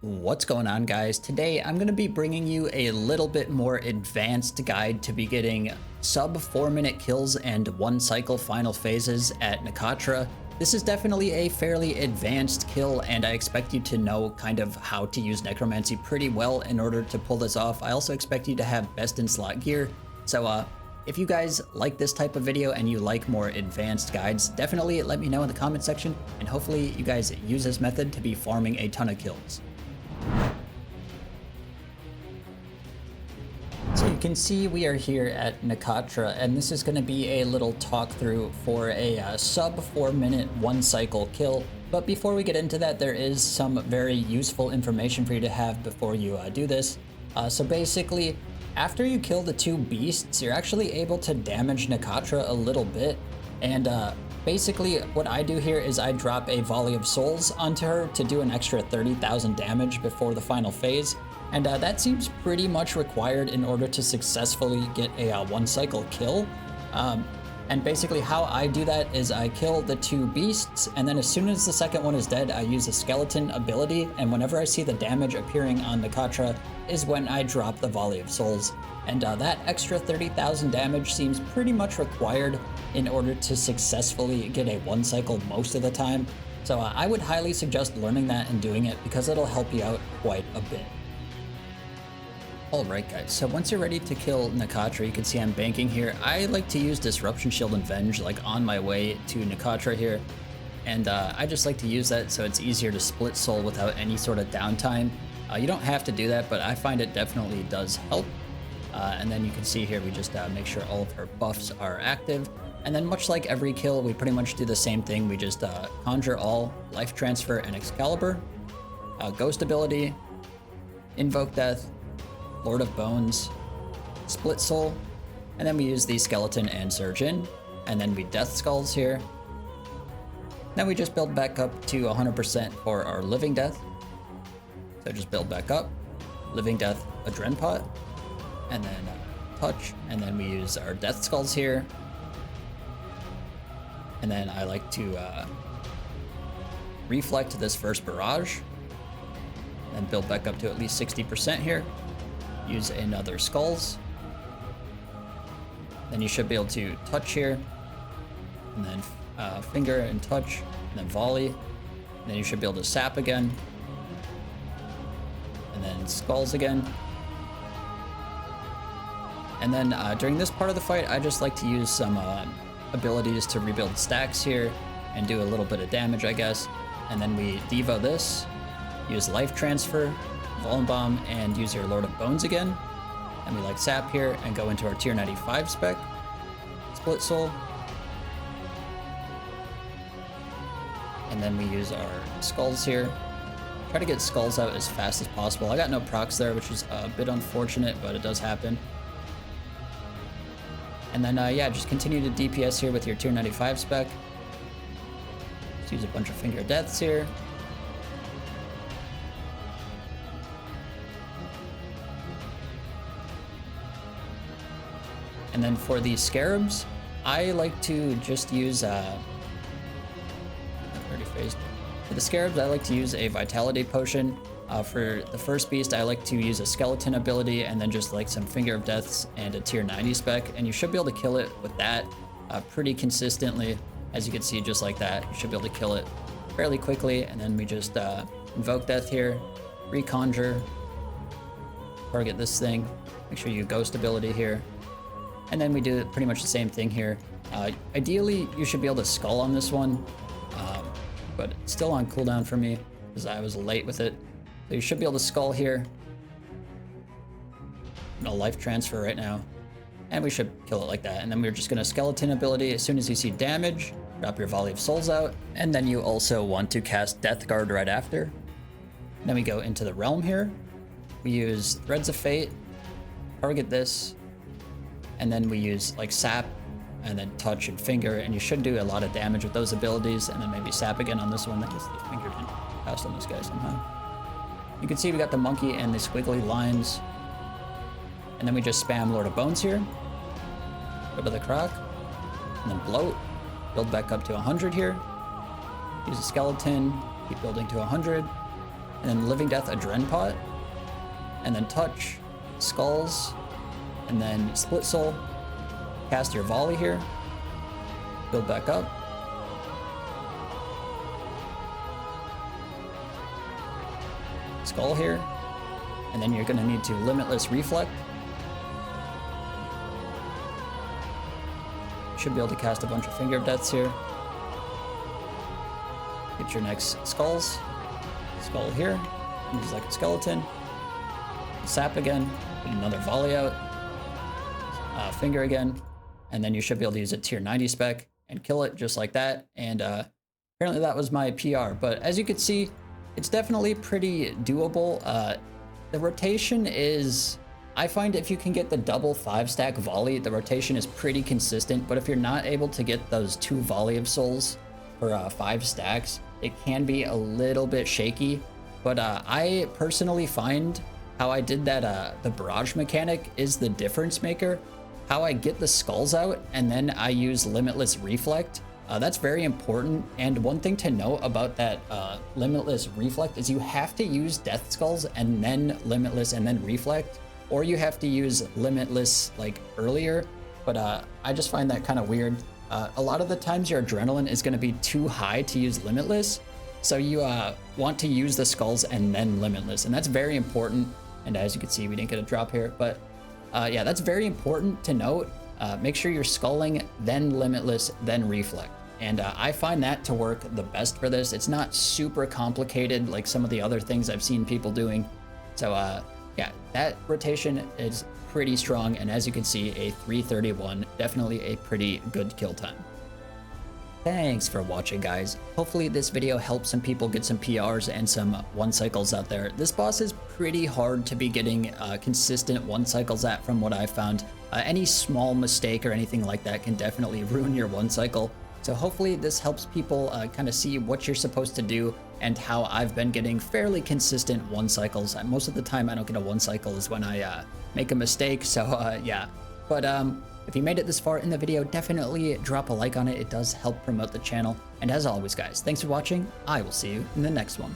What's going on, guys? Today I'm going to be bringing you a little bit more advanced guide to be getting sub 4-minute kills and 1 cycle final phases at Nakatra. This is definitely a fairly advanced kill, and I expect you to know kind of how to use Necromancy pretty well in order to pull this off. I also expect you to have best in slot gear. So if you guys like this type of video and you like more advanced guides, definitely let me know in the comment section, and hopefully you guys use this method to be farming a ton of kills. So you can see we are here at Nakatra, and this is going to be a little talk through for a sub 4-minute 1 cycle kill. But before we get into that, there is some very useful information for you to have before you do this. So basically, after you kill the 2 beasts, you're actually able to damage Nakatra a little bit. And basically what I do here is I drop a volley of souls onto her to do an extra 30,000 damage before the final phase. And that seems pretty much required in order to successfully get a 1 cycle kill. And basically how I do that is I kill the 2 beasts, and then as soon as the second one is dead, I use a skeleton ability, and whenever I see the damage appearing on Nakatra is when I drop the volley of souls. And that extra 30,000 damage seems pretty much required in order to successfully get a 1 cycle most of the time. So I would highly suggest learning that and doing it, because it'll help you out quite a bit. Alright guys, so once you're ready to kill Nakatra, you can see I'm banking here. I like to use Disruption Shield and Venge like on my way to Nakatra here. And I just like to use that so it's easier to split soul without any sort of downtime. You don't have to do that, but I find it definitely does help. And then you can see here we just make sure all of her buffs are active. And then much like every kill, we pretty much do the same thing. We just conjure all, life transfer, and Excalibur. Ghost ability, invoke death, Lord of Bones, Split Soul, and then we use the Skeleton and Surge in, and then we Death Skulls here. Then we just build back up to 100% for our Living Death. So just build back up, Living Death, Adren Pot, and then Touch, and then we use our Death Skulls here. And then I like to reflect this first barrage, and build back up to at least 60% here. Use another Skulls. Then you should be able to touch here, and then finger and touch, and then volley. And then you should be able to sap again, and then Skulls again. And then during this part of the fight, I just like to use some abilities to rebuild stacks here and do a little bit of damage, I guess. And then we Devo this, use Life Transfer, Fallen Bomb, and use your Lord of Bones again. And we like sap here and go into our tier 95 spec, Split Soul. And then we use our Skulls here. Try to get Skulls out as fast as possible. I got no procs there, which is a bit unfortunate, but it does happen. And then yeah, just continue to DPS here with your tier 95 spec. Just use a bunch of Finger of Deaths here. And then for the Scarabs, I like to just use, already phased. For the Scarabs, I like to use a Vitality Potion. For the first beast, I like to use a Skeleton ability, and then just like some Finger of Deaths and a tier 90 spec. And you should be able to kill it with that pretty consistently. As you can see, just like that, you should be able to kill it fairly quickly. And then we just invoke death here, reconjure, target this thing, make sure you Ghost ability here. And then we do pretty much the same thing here. Ideally, you should be able to skull on this one, but it's still on cooldown for me because I was late with it. So you should be able to skull here. No life transfer right now. And we should kill it like that. And then we're just gonna skeleton ability. As soon as you see damage, drop your volley of souls out. And then you also want to cast Death Guard right after. And then we go into the realm here. We use Threads of Fate, target this, and then we use like sap, and then touch and finger, and you should do a lot of damage with those abilities. And then maybe sap again on this one. That gets the finger passed on this guy somehow. You can see we got the monkey and the squiggly lines. And then we just spam Lord of Bones here. Go to the croc, and then bloat. Build back up to 100 here. Use a skeleton, keep building to 100. and then Living Death Adren Pot, and then touch, skulls, and then Split Soul, cast your volley here, build back up, skull here, and then you're gonna need to Limitless Reflect. Should be able to cast a bunch of Finger of Deaths here. Get your next skulls. Skull here, moves like a skeleton. Sap again, get another volley out. Finger again, and then you should be able to use a tier 90 spec and kill it just like that. And apparently that was my PR, but as you can see, it's definitely pretty doable. The rotation is, I find if you can get the double 5-stack volley, the rotation is pretty consistent, but if you're not able to get those 2 volley of souls for 5 stacks, it can be a little bit shaky. But I personally find how I did that, the barrage mechanic is the difference maker. How I get the skulls out and then I use Limitless Reflect. That's very important. And one thing to note about that Limitless Reflect is you have to use Death Skulls and then Limitless and then Reflect, or you have to use Limitless like earlier. But I just find that kind of weird. A lot of the times your adrenaline is going to be too high to use Limitless, so you want to use the skulls and then Limitless, and that's very important. And as you can see, we didn't get a drop here, but yeah, that's very important to note. Make sure you're skulling, then Limitless, then Reflect. And I find that to work the best for this. It's not super complicated like some of the other things I've seen people doing. So yeah, that rotation is pretty strong. And as you can see, a 331, definitely a pretty good kill time. Thanks for watching, guys. Hopefully this video helped some people get some PRs and some 1 cycles out there. This boss is pretty hard to be getting consistent 1 cycles at from what I've found. Any small mistake or anything like that can definitely ruin your 1 cycle. So hopefully this helps people kind of see what you're supposed to do and how I've been getting fairly consistent 1 cycles. Most of the time I don't get a 1 cycle is when I make a mistake, so yeah. But if you made it this far in the video, definitely drop a like on it. It does help promote the channel. And as always, guys, thanks for watching. I will see you in the next one.